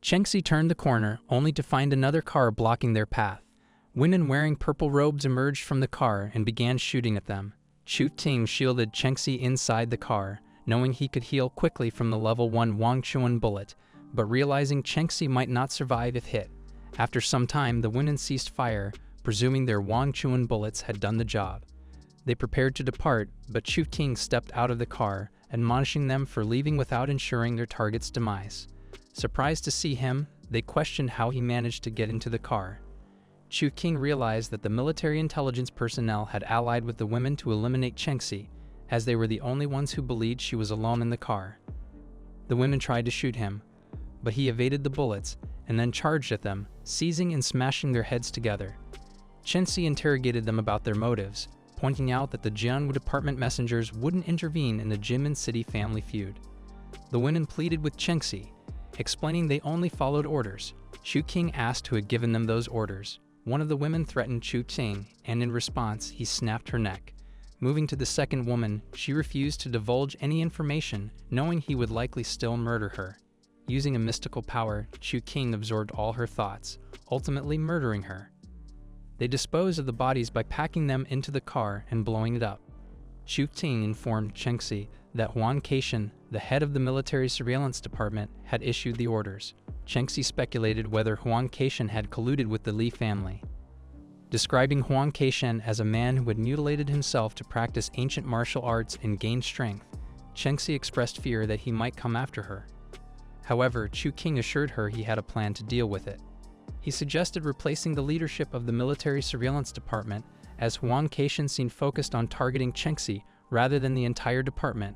Chengxi turned the corner, only to find another car blocking their path. Women wearing purple robes emerged from the car and began shooting at them. Chu Qing shielded Chengxi inside the car, knowing he could heal quickly from the level 1 Wangchuan bullet, but realizing Chengxi might not survive if hit. After some time, the women ceased fire, presuming their Wangchuan bullets had done the job. They prepared to depart, but Chu Qing stepped out of the car, admonishing them for leaving without ensuring their target's demise. Surprised to see him, they questioned how he managed to get into the car. Chu Qing realized that the military intelligence personnel had allied with the women to eliminate Chengxi, as they were the only ones who believed she was alone in the car. The women tried to shoot him, but he evaded the bullets and then charged at them, seizing and smashing their heads together. Chengxi interrogated them about their motives, pointing out that the Jianwu department messengers wouldn't intervene in the Jimin City family feud. The women pleaded with Chengxi, explaining they only followed orders. Chu Qing asked who had given them those orders. One of the women threatened Chu Qing, and in response, he snapped her neck. Moving to the second woman, she refused to divulge any information, knowing he would likely still murder her. Using a mystical power, Chu Qing absorbed all her thoughts, ultimately murdering her. They disposed of the bodies by packing them into the car and blowing it up. Chu Qing informed Chengxi that Huang Keishan, the head of the military surveillance department, had issued the orders. Chengxi speculated whether Huang Keishan had colluded with the Li family. Describing Huang Keishan as a man who had mutilated himself to practice ancient martial arts and gain strength, Chengxi expressed fear that he might come after her. However, Chu Qing assured her he had a plan to deal with it. He suggested replacing the leadership of the military surveillance department, as Huang Keishan seemed focused on targeting Chengxi rather than the entire department.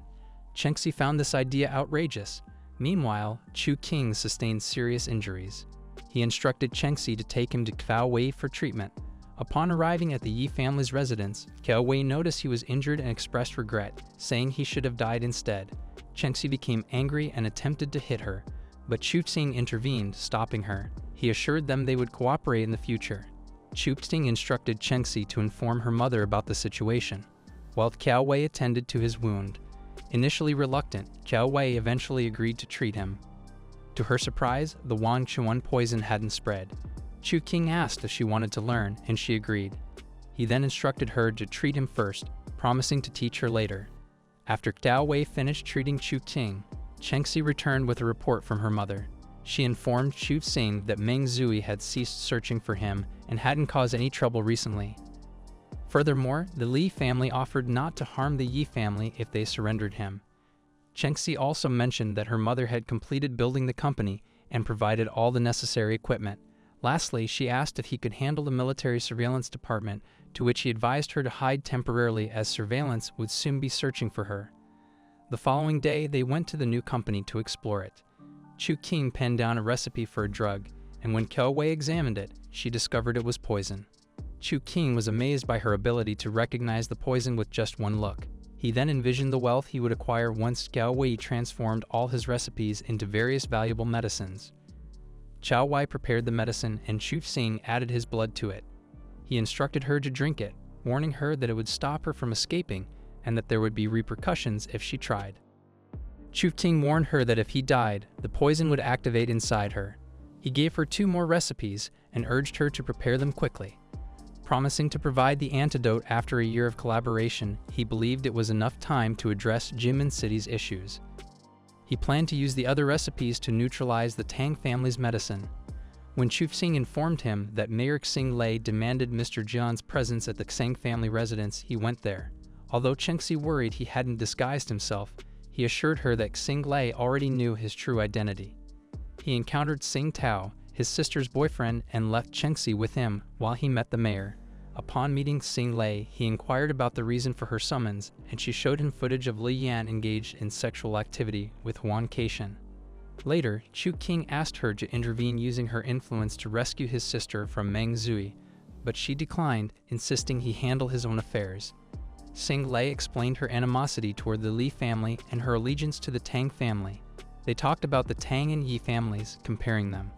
Chengxi found this idea outrageous. Meanwhile, Chu Qing sustained serious injuries. He instructed Chengxi to take him to Cao Wei for treatment. Upon arriving at the Yi family's residence, Cao Wei noticed he was injured and expressed regret, saying he should have died instead. Chengxi became angry and attempted to hit her, but Chu Qing intervened, stopping her. He assured them they would cooperate in the future. Chu Qing instructed Chengxi to inform her mother about the situation, while Cao Wei attended to his wound. Initially reluctant, Cao Wei eventually agreed to treat him. To her surprise, the Wangchuan poison hadn't spread. Chu Qing asked if she wanted to learn, and she agreed. He then instructed her to treat him first, promising to teach her later. After Cao Wei finished treating Chu Qing, Chengxi returned with a report from her mother. She informed Chu Qing that Meng Zui had ceased searching for him and hadn't caused any trouble recently. Furthermore, the Li family offered not to harm the Yi family if they surrendered him. Chengxi also mentioned that her mother had completed building the company and provided all the necessary equipment. Lastly, she asked if he could handle the military surveillance department, to which he advised her to hide temporarily as surveillance would soon be searching for her. The following day, they went to the new company to explore it. Chu Qing penned down a recipe for a drug, and when Cao Wei examined it, she discovered it was poison. Chu Qing was amazed by her ability to recognize the poison with just one look. He then envisioned the wealth he would acquire once Cao Wei transformed all his recipes into various valuable medicines. Cao Wei prepared the medicine and Chu Qing added his blood to it. He instructed her to drink it, warning her that it would stop her from escaping and that there would be repercussions if she tried. Chu Qing warned her that if he died, the poison would activate inside her. He gave her 2 more recipes and urged her to prepare them quickly. Promising to provide the antidote after a year of collaboration, he believed it was enough time to address Jimin City's issues. He planned to use the other recipes to neutralize the Tang family's medicine. When Chu Qing informed him that Mayor Xing Lei demanded Mr. Jian's presence at the Xing family residence, he went there. Although Chengxi worried he hadn't disguised himself, he assured her that Xing Lei already knew his true identity. He encountered Xing Tao, his sister's boyfriend, and left Chengxi with him while he met the mayor. Upon meeting Xing Lei, he inquired about the reason for her summons, and she showed him footage of Li Yan engaged in sexual activity with Huang Keishan. Later, Chu Qing asked her to intervene using her influence to rescue his sister from Meng Zui, but she declined, insisting he handle his own affairs. Xing Lei explained her animosity toward the Li family and her allegiance to the Tang family. They talked about the Tang and Yi families, comparing them.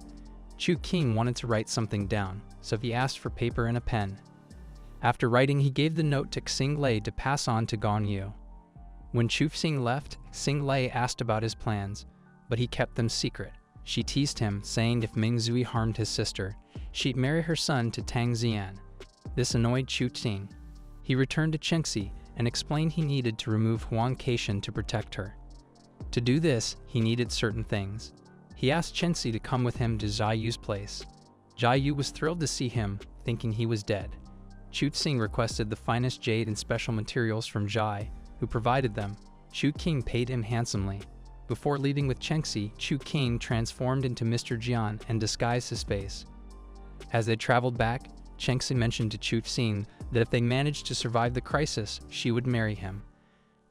Chu Qing wanted to write something down, so he asked for paper and a pen. After writing, he gave the note to Xing Lei to pass on to Gong Yu. When Chu Qing left, Xing Lei asked about his plans, but he kept them secret. She teased him, saying if Ming Zui harmed his sister, she'd marry her son to Tang Xian. This annoyed Chu Qing. He returned to Chengxi and explained he needed to remove Huang Keishan to protect her. To do this, he needed certain things. He asked Chengxi to come with him to Jia Yu's place. Jia Yu was thrilled to see him, thinking he was dead. Chu Qing requested the finest jade and special materials from Jia, who provided them. Chu Qing paid him handsomely. Before leaving with Chengxi, Chu Qing transformed into Mr. Jian and disguised his face. As they traveled back, Chengxi mentioned to Chu Qing that if they managed to survive the crisis, she would marry him.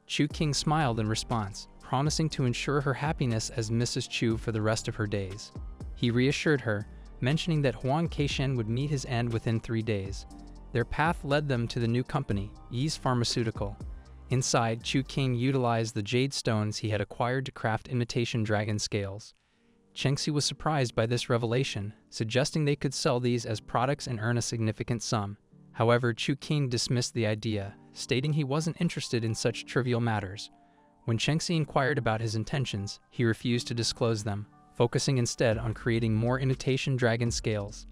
Chu Qing smiled in response, promising to ensure her happiness as Mrs. Chu for the rest of her days. He reassured her, mentioning that Huang Keishan would meet his end within 3 days. Their path led them to the new company, Yi's Pharmaceutical. Inside, Chu Qing utilized the jade stones he had acquired to craft imitation dragon scales. Chengxi was surprised by this revelation, suggesting they could sell these as products and earn a significant sum. However, Chu Qing dismissed the idea, stating he wasn't interested in such trivial matters. When Chengxi inquired about his intentions, he refused to disclose them, focusing instead on creating more imitation dragon scales.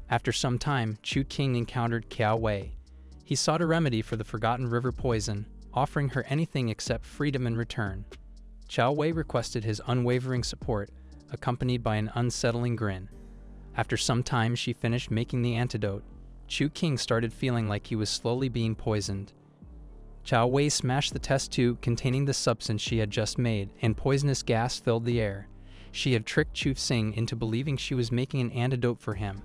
After some time, Chu Qing encountered Qiao Wei. He sought a remedy for the Forgotten River poison, offering her anything except freedom in return. Qiao Wei requested his unwavering support, accompanied by an unsettling grin. After some time, she finished making the antidote. Chu Qing started feeling like he was slowly being poisoned. Qiao Wei smashed the test tube containing the substance she had just made, and poisonous gas filled the air. She had tricked Chu Qing into believing she was making an antidote for him.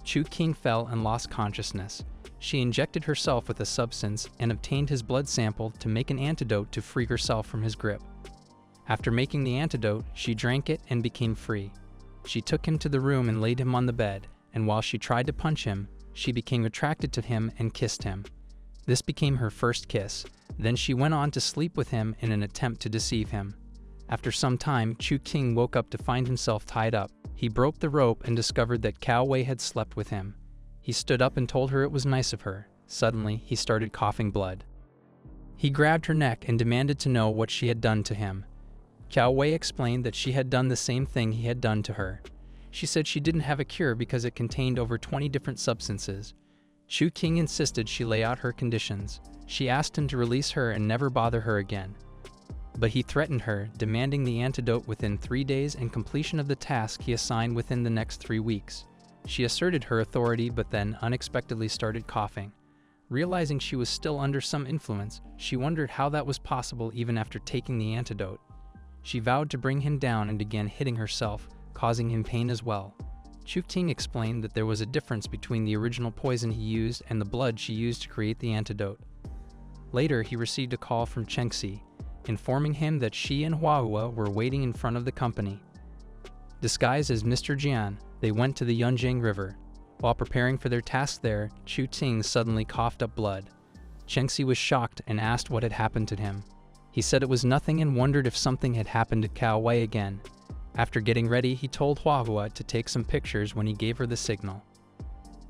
Chu Qing fell and lost consciousness. She injected herself with the substance and obtained his blood sample to make an antidote to free herself from his grip. After making the antidote, she drank it and became free. She took him to the room and laid him on the bed, and while she tried to punch him, she became attracted to him and kissed him. This became her first kiss. Then she went on to sleep with him in an attempt to deceive him. After some time, Chu Qing woke up to find himself tied up. He broke the rope and discovered that Qiao Wei had slept with him. He stood up and told her it was nice of her. Suddenly, he started coughing blood. He grabbed her neck and demanded to know what she had done to him. Qiao Wei explained that she had done the same thing he had done to her. She said she didn't have a cure because it contained over 20 different substances. Chu Qing insisted she lay out her conditions. She asked him to release her and never bother her again. But he threatened her, demanding the antidote within 3 days and completion of the task he assigned within the next 3 weeks. She asserted her authority but then unexpectedly started coughing. Realizing she was still under some influence, she wondered how that was possible even after taking the antidote. She vowed to bring him down and began hitting herself, causing him pain as well. Chu Qing explained that there was a difference between the original poison he used and the blood she used to create the antidote. Later, he received a call from Chengxi, informing him that she and Huahua were waiting in front of the company. Disguised as Mr. Jian, they went to the Yunjiang River. While preparing for their task there, Chu Qing suddenly coughed up blood. Chengxi was shocked and asked what had happened to him. He said it was nothing and wondered if something had happened to Qiao Wei again. After getting ready, he told Huahua to take some pictures when he gave her the signal.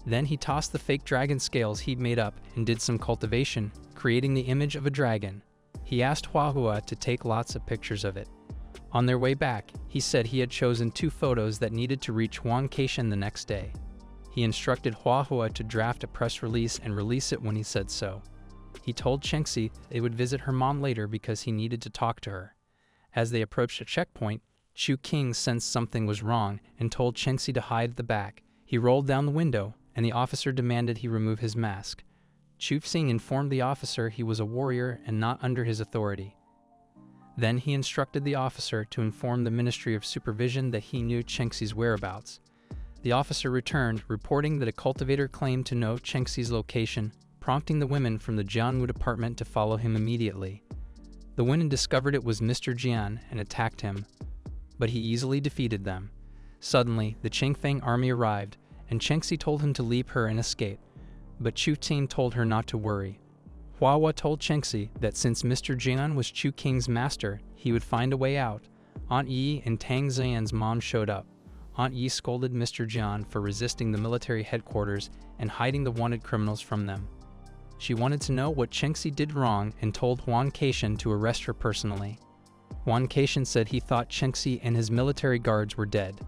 Then he tossed the fake dragon scales he'd made up and did some cultivation, creating the image of a dragon. He asked Huahua to take lots of pictures of it. On their way back, he said he had chosen 2 photos that needed to reach Huang Keishan the next day. He instructed Huahua to draft a press release and release it when he said so. He told Chengxi they would visit her mom later because he needed to talk to her. As they approached a checkpoint, Chu Qing sensed something was wrong and told Chengxi to hide at the back. He rolled down the window, and the officer demanded he remove his mask. Chu Qing informed the officer he was a warrior and not under his authority. Then he instructed the officer to inform the Ministry of Supervision that he knew Chengxi's whereabouts. The officer returned, reporting that a cultivator claimed to know Chengxi's location, prompting the women from the Jianwu department to follow him immediately. The women discovered it was Mr. Jian and attacked him, but he easily defeated them. Suddenly, the Qingfeng army arrived, and Chengxi told him to leave her and escape, but Chu Qing told her not to worry. Huahua told Chengxi that since Mr. Jian was Chu Qing's master, he would find a way out. Aunt Yi and Tang Xian's mom showed up. Aunt Yi scolded Mr. Jian for resisting the military headquarters and hiding the wanted criminals from them. She wanted to know what Chengxi did wrong and told Huang Keishan to arrest her personally. Huan Keishan said he thought Chengxi and his military guards were dead.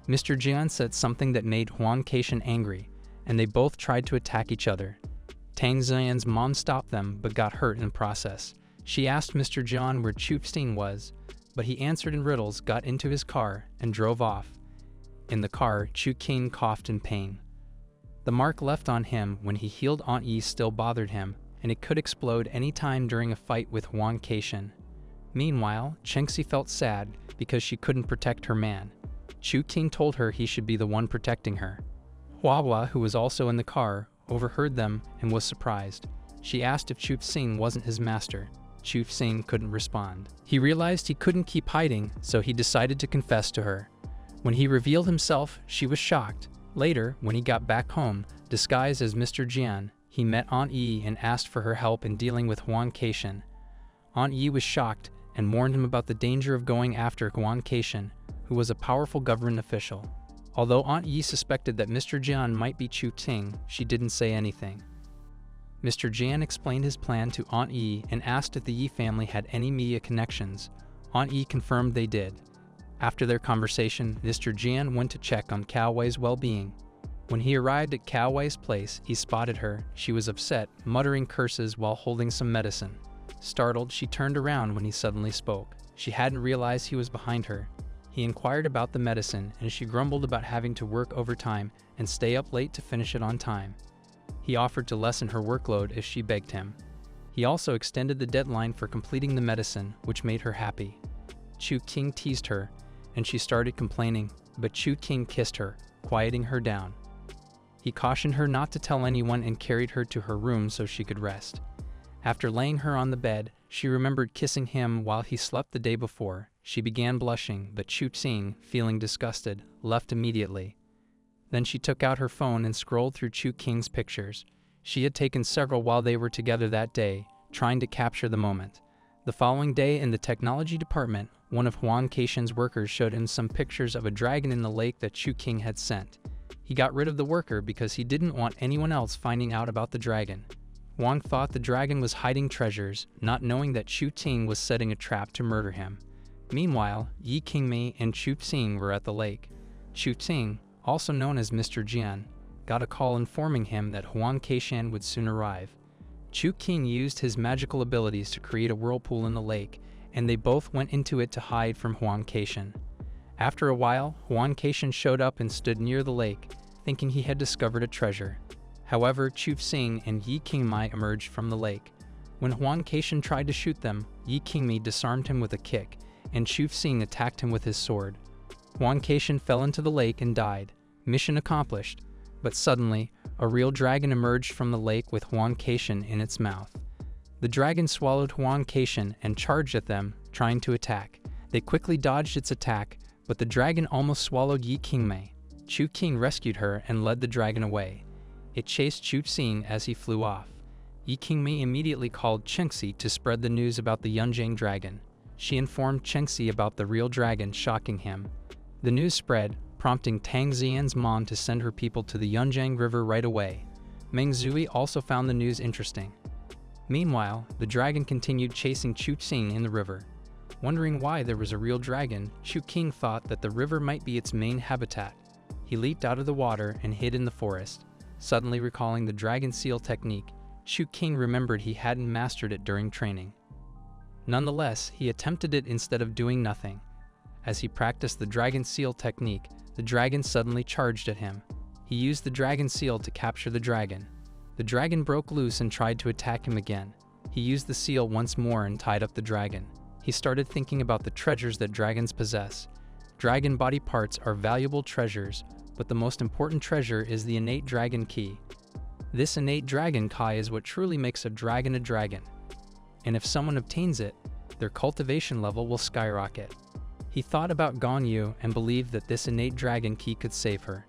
Mr. Jian said something that made Huan Keishan angry, and they both tried to attack each other. Tang Ziyan's mom stopped them but got hurt in the process. She asked Mr. Jian where Chu Qing was, but he answered in riddles, got into his car, and drove off. In the car, Chu Qing coughed in pain. The mark left on him when he healed Aunt Yi still bothered him, and it could explode any time during a fight with Huan Keishan. Meanwhile, Chengxi felt sad because she couldn't protect her man. Chu Qing told her he should be the one protecting her. Hua, who was also in the car, overheard them and was surprised. She asked if Chu Qing wasn't his master. Chu Qing couldn't respond. He realized he couldn't keep hiding, so he decided to confess to her. When he revealed himself, she was shocked. Later, when he got back home, disguised as Mr. Jian, he met Aunt Yi and asked for her help in dealing with Huan Keishan. Aunt Yi was shocked and warned him about the danger of going after Huan Keishan, who was a powerful government official. Although Aunt Yi suspected that Mr. Jian might be Chu Qing, she didn't say anything. Mr. Jian explained his plan to Aunt Yi and asked if the Yi family had any media connections. Aunt Yi confirmed they did. After their conversation, Mr. Jian went to check on Cao Wei's well-being. When he arrived at Cao Wei's place, he spotted her. She was upset, muttering curses while holding some medicine. Startled, she turned around when he suddenly spoke. She hadn't realized he was behind her. He inquired about the medicine, and she grumbled about having to work overtime and stay up late to finish it on time. He offered to lessen her workload if she begged him. He also extended the deadline for completing the medicine, which made her happy. Chu Qing teased her, and she started complaining, but Chu Qing kissed her, quieting her down. He cautioned her not to tell anyone and carried her to her room so she could rest. After laying her on the bed, she remembered kissing him while he slept the day before. She began blushing, but Chu Qing, feeling disgusted, left immediately. Then she took out her phone and scrolled through Chu Qing's pictures. She had taken several while they were together that day, trying to capture the moment. The following day in the technology department, one of Huan Keishan's workers showed him some pictures of a dragon in the lake that Chu Qing had sent. He got rid of the worker because he didn't want anyone else finding out about the dragon. Huang thought the dragon was hiding treasures, not knowing that Chu Qing was setting a trap to murder him. Meanwhile, Yi Qingmei and Chu Qing were at the lake. Chu Qing, also known as Mr. Jian, got a call informing him that Huan Keishan would soon arrive. Chu Qing used his magical abilities to create a whirlpool in the lake, and they both went into it to hide from Huan Keishan. After a while, Huan Keishan showed up and stood near the lake, thinking he had discovered a treasure. However, Chu Qing and Yi Qingmei emerged from the lake. When Huan Keishan tried to shoot them, Yi Qingmei disarmed him with a kick, and Chu Qing attacked him with his sword. Huan Keishan fell into the lake and died. Mission accomplished. But suddenly, a real dragon emerged from the lake with Huan Keishan in its mouth. The dragon swallowed Huan Keishan and charged at them, trying to attack. They quickly dodged its attack, but the dragon almost swallowed Yi Qingmei. Chu Qing rescued her and led the dragon away. It chased Chu Qing as he flew off. Yi Qingmei immediately called Chengxi to spread the news about the Yunjiang dragon. She informed Chengxi about the real dragon, shocking him. The news spread, prompting Tang Ziyan's mom to send her people to the Yunjiang River right away. Meng Zui also found the news interesting. Meanwhile, the dragon continued chasing Chu Qing in the river. Wondering why there was a real dragon, Chu Qing thought that the river might be its main habitat. He leaped out of the water and hid in the forest. Suddenly recalling the dragon seal technique, Chu Qing remembered he hadn't mastered it during training. Nonetheless, he attempted it instead of doing nothing. As he practiced the dragon seal technique, the dragon suddenly charged at him. He used the dragon seal to capture the dragon. The dragon broke loose and tried to attack him again. He used the seal once more and tied up the dragon. He started thinking about the treasures that dragons possess. Dragon body parts are valuable treasures, but the most important treasure is the innate dragon key. This innate dragon key is what truly makes a dragon, and if someone obtains it, their cultivation level will skyrocket. He thought about Gong Yu and believed that this innate dragon key could save her.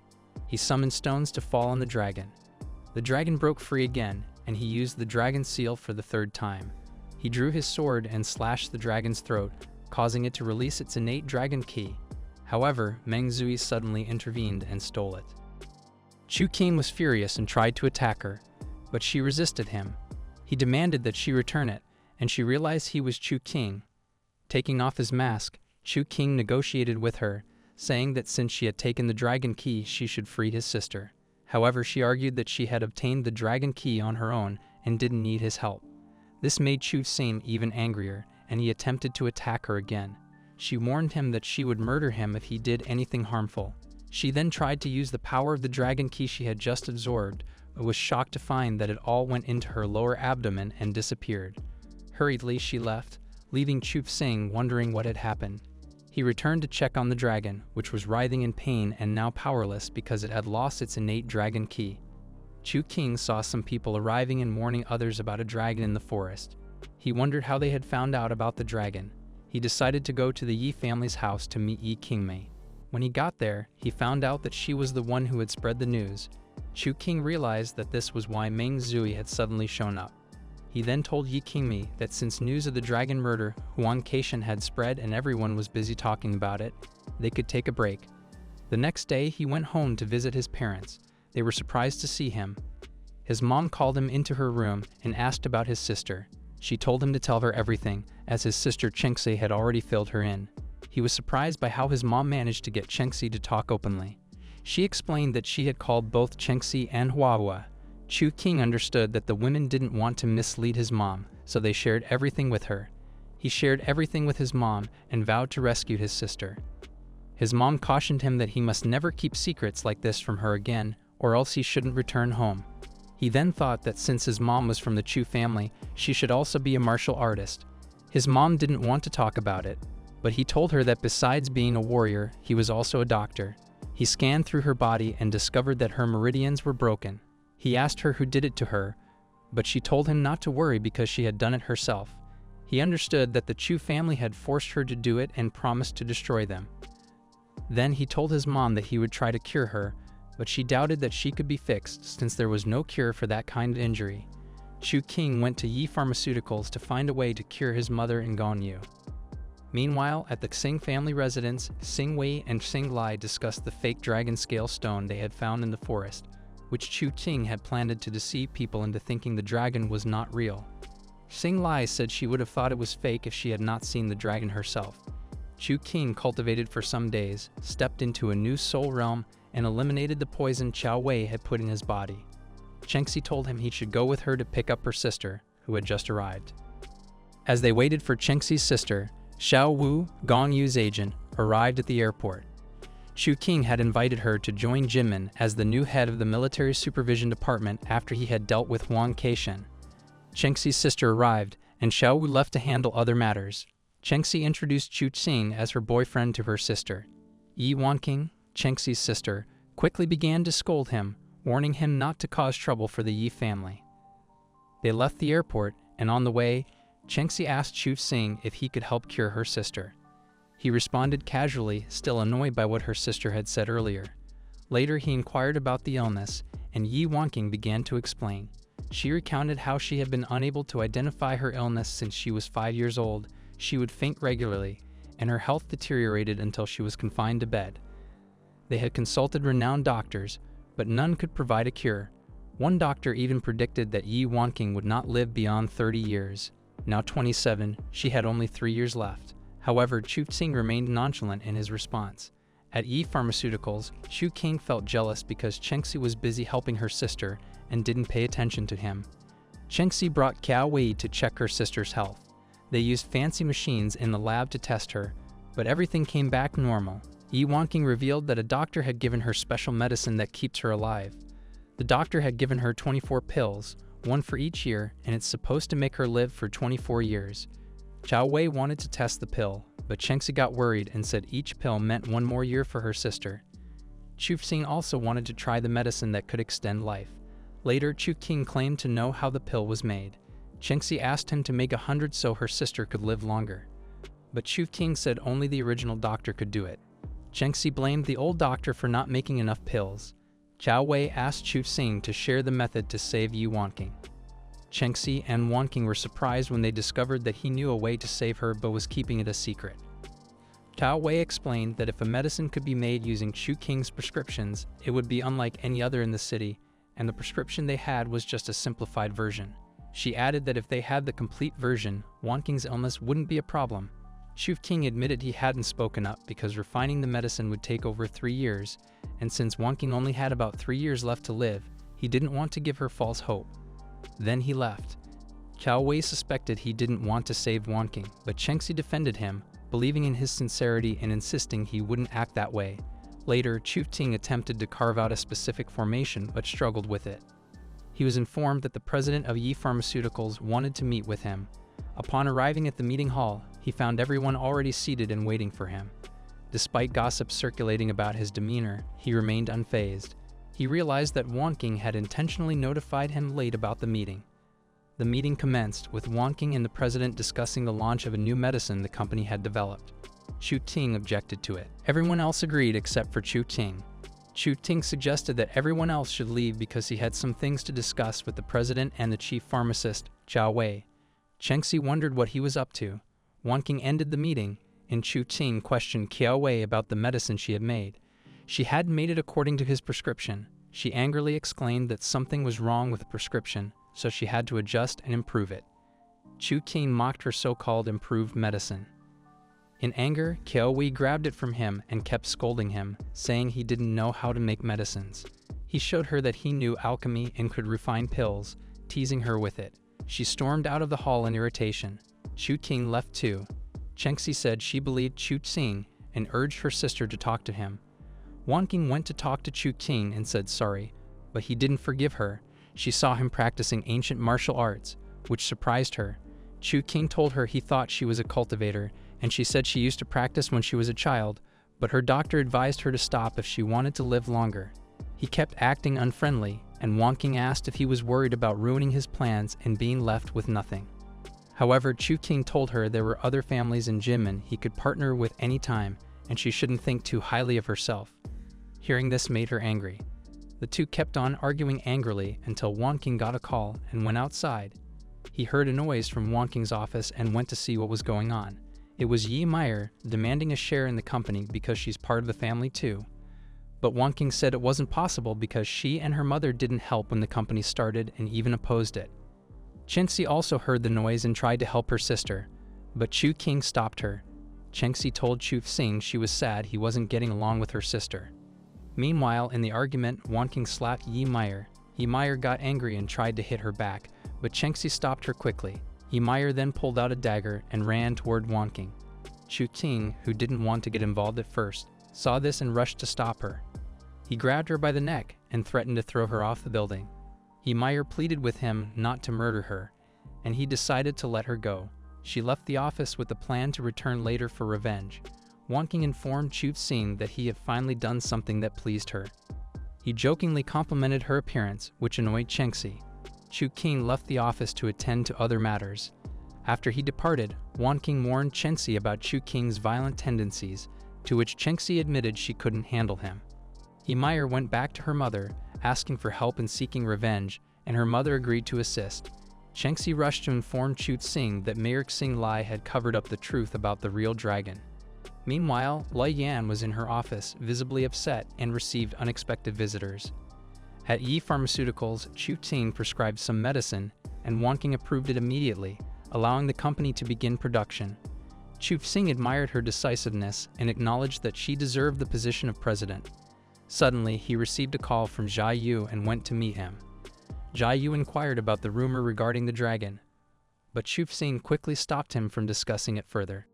He summoned stones to fall on the dragon. The dragon broke free again, and he used the dragon seal for the third time. He drew his sword and slashed the dragon's throat, causing it to release its innate dragon key. However, Meng Zui suddenly intervened and stole it. Chu Qing was furious and tried to attack her, but she resisted him. He demanded that she return it, and she realized he was Chu Qing. Taking off his mask, Chu Qing negotiated with her, saying that since she had taken the dragon key, she should free his sister. However, she argued that she had obtained the dragon key on her own and didn't need his help. This made Chu Qing even angrier, and he attempted to attack her again. She warned him that she would murder him if he did anything harmful. She then tried to use the power of the dragon key she had just absorbed, but was shocked to find that it all went into her lower abdomen and disappeared. Hurriedly, she left, leaving Chu Qing wondering what had happened. He returned to check on the dragon, which was writhing in pain and now powerless because it had lost its innate dragon key. Chu Qing saw some people arriving and warning others about a dragon in the forest. He wondered how they had found out about the dragon. He decided to go to the Yi family's house to meet Yi Qingmei. When he got there, he found out that she was the one who had spread the news. Chu Qing realized that this was why Meng Zui had suddenly shown up. He then told Yi Qingmei that since news of the dragon murder Huang Keishan had spread and everyone was busy talking about it, they could take a break. The next day, he went home to visit his parents. They were surprised to see him. His mom called him into her room and asked about his sister. She told him to tell her everything, as his sister Chengxi had already filled her in. He was surprised by how his mom managed to get Chengxi to talk openly. She explained that she had called both Chengxi and Huahua. Chu Qing understood that the women didn't want to mislead his mom, so they shared everything with her. He shared everything with his mom and vowed to rescue his sister. His mom cautioned him that he must never keep secrets like this from her again, or else he shouldn't return home. He then thought that since his mom was from the Chu family, she should also be a martial artist. His mom didn't want to talk about it, but he told her that besides being a warrior, he was also a doctor. He scanned through her body and discovered that her meridians were broken. He asked her who did it to her, but she told him not to worry because she had done it herself. He understood that the Chu family had forced her to do it and promised to destroy them. Then he told his mom that he would try to cure her, but she doubted that she could be fixed since there was no cure for that kind of injury. Chu Qing went to Yi Pharmaceuticals to find a way to cure his mother in Ganyu. Meanwhile, at the Xing family residence, Xing Wei and Xing Lai discussed the fake dragon scale stone they had found in the forest, which Chu Qing had planned to deceive people into thinking the dragon was not real. Xing Lai said she would have thought it was fake if she had not seen the dragon herself. Chu Qing cultivated for some days, stepped into a new soul realm, and eliminated the poison Qiao Wei had put in his body. Chengxi told him he should go with her to pick up her sister, who had just arrived. As they waited for Chengxi's sister, Xiao Wu, Gong Yu's agent, arrived at the airport. Chu Qing had invited her to join Jinmin as the new head of the military supervision department after he had dealt with Huang Keishan. Chengxi's sister arrived, and Xiao Wu left to handle other matters. Chengxi introduced Chu Qing as her boyfriend to her sister. Yi Wanqing, Chengxi's sister, quickly began to scold him, warning him not to cause trouble for the Yi family. They left the airport, and on the way, Chengxi asked Chu Qing if he could help cure her sister. He responded casually, still annoyed by what her sister had said earlier. Later, he inquired about the illness, and Yi Wanqing began to explain. She recounted how she had been unable to identify her illness since she was 5 years old. She would faint regularly, and her health deteriorated until she was confined to bed. They had consulted renowned doctors, but none could provide a cure. One doctor even predicted that Yi Wanqing would not live beyond 30 years. Now 27, she had only 3 years left. However, Chu Qing remained nonchalant in his response. At Yi Pharmaceuticals, Chu Qing felt jealous because Chengxi was busy helping her sister and didn't pay attention to him. Chengxi brought Qiao Wei to check her sister's health. They used fancy machines in the lab to test her, but everything came back normal. Yi Wanqing revealed that a doctor had given her special medicine that keeps her alive. The doctor had given her 24 pills, one for each year, and it's supposed to make her live for 24 years. Qiao Wei wanted to test the pill, but Chengxi got worried and said each pill meant one more year for her sister. Chu Qing also wanted to try the medicine that could extend life. Later, Chu Qing claimed to know how the pill was made. Chengxi asked him to make 100 so her sister could live longer. But Chu Qing said only the original doctor could do it. Chengxi blamed the old doctor for not making enough pills. Qiao Wei asked Chu Qing to share the method to save Yi Wanqing. Chengxi and Wanqing were surprised when they discovered that he knew a way to save her but was keeping it a secret. Qiao Wei explained that if a medicine could be made using Chu Qing's prescriptions, it would be unlike any other in the city, and the prescription they had was just a simplified version. She added that if they had the complete version, Wanqing's illness wouldn't be a problem. Chu Qing admitted he hadn't spoken up because refining the medicine would take over 3 years, and since Qing only had about 3 years left to live, he didn't want to give her false hope. Then he left. Cao Wei suspected he didn't want to save Qing, but Chengxi defended him, believing in his sincerity and insisting he wouldn't act that way. Later, Chu Qing attempted to carve out a specific formation but struggled with it. He was informed that the president of Yi Pharmaceuticals wanted to meet with him. Upon arriving at the meeting hall, he found everyone already seated and waiting for him. Despite gossip circulating about his demeanor, he remained unfazed. He realized that Qing had intentionally notified him late about the meeting. The meeting commenced with Qing and the president discussing the launch of a new medicine the company had developed. Chu Qing objected to it. Everyone else agreed except for Chu Qing. Chu Qing suggested that everyone else should leave because he had some things to discuss with the president and the chief pharmacist, Cao Wei. Chengxi wondered what he was up to. Qing ended the meeting, and Chu Qing questioned Cao Wei about the medicine she had made. She hadn't made it according to his prescription. She angrily exclaimed that something was wrong with the prescription, so she had to adjust and improve it. Chu Qing mocked her so-called improved medicine. In anger, Cao Wei grabbed it from him and kept scolding him, saying he didn't know how to make medicines. He showed her that he knew alchemy and could refine pills, teasing her with it. She stormed out of the hall in irritation. Chu Qing left too. Chengxi said she believed Chu Qing and urged her sister to talk to him. Qing went to talk to Chu Qing and said sorry, but he didn't forgive her. She saw him practicing ancient martial arts, which surprised her. Chu Qing told her he thought she was a cultivator, and she said she used to practice when she was a child, but her doctor advised her to stop if she wanted to live longer. He kept acting unfriendly, and Qing asked if he was worried about ruining his plans and being left with nothing. However, Chu Qing told her there were other families in Jinmen he could partner with any time, and she shouldn't think too highly of herself. Hearing this made her angry. The two kept on arguing angrily until Qing got a call and went outside. He heard a noise from Qing's office and went to see what was going on. It was Yi Meyer demanding a share in the company because she's part of the family too. But Qing said it wasn't possible because she and her mother didn't help when the company started and even opposed it. Chengxi also heard the noise and tried to help her sister, but Chu Qing stopped her. Chengxi told Chu Qing she was sad he wasn't getting along with her sister. Meanwhile, in the argument, Qing slapped Yi Meyer. Yi Meyer got angry and tried to hit her back, but Chengxi stopped her quickly. Yi Meyer then pulled out a dagger and ran toward Qing. Chu Qing, who didn't want to get involved at first, saw this and rushed to stop her. He grabbed her by the neck and threatened to throw her off the building. Yi Meyer pleaded with him not to murder her, and he decided to let her go. She left the office with the plan to return later for revenge. Qing informed Chu Qing that he had finally done something that pleased her. He jokingly complimented her appearance, which annoyed Chengxi. Chu Qing left the office to attend to other matters. After he departed, Qing warned Chengxi about Chu Qing's violent tendencies, to which Chengxi admitted she couldn't handle him. Yi Meyer went back to her mother, asking for help in seeking revenge, and her mother agreed to assist. Chengxi rushed to inform Chu Qing that Mayor Xing Lai had covered up the truth about the real dragon. Meanwhile, Lai Yan was in her office, visibly upset, and received unexpected visitors. At Yi Pharmaceuticals, Chu Qing prescribed some medicine, and Qing approved it immediately, allowing the company to begin production. Chu Qing admired her decisiveness and acknowledged that she deserved the position of president. Suddenly, he received a call from Jia Yu and went to meet him. Jia Yu inquired about the rumor regarding the dragon, but Chu Qing quickly stopped him from discussing it further.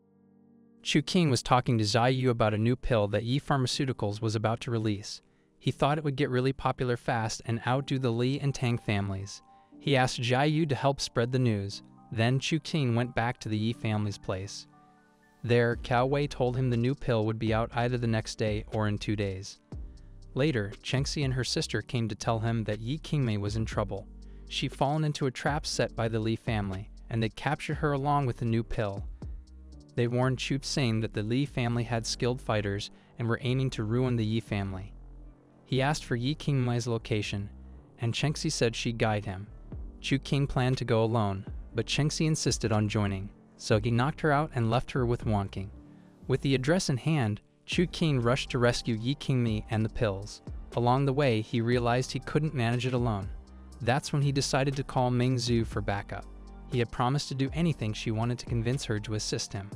Chu Qing was talking to Jia Yu about a new pill that Yi Pharmaceuticals was about to release. He thought it would get really popular fast and outdo the Li and Tang families. He asked Jia Yu to help spread the news. Then Chu Qing went back to the Yi family's place. There, Cao Wei told him the new pill would be out either the next day or in 2 days. Later, Chengxi and her sister came to tell him that Yi Qingmei was in trouble. She'd fallen into a trap set by the Li family, and they'd captured her along with the new pill. They warned Chu Qing that the Li family had skilled fighters and were aiming to ruin the Yi family. He asked for Yi Qingmei's location, and Chengxi said she'd guide him. Chu Qing planned to go alone, but Chengxi insisted on joining, so he knocked her out and left her with Qing. With the address in hand, Chu Qing rushed to rescue Yi Qingmei and the pills. Along the way, he realized he couldn't manage it alone. That's when he decided to call Meng Zhu for backup. He had promised to do anything she wanted to convince her to assist him.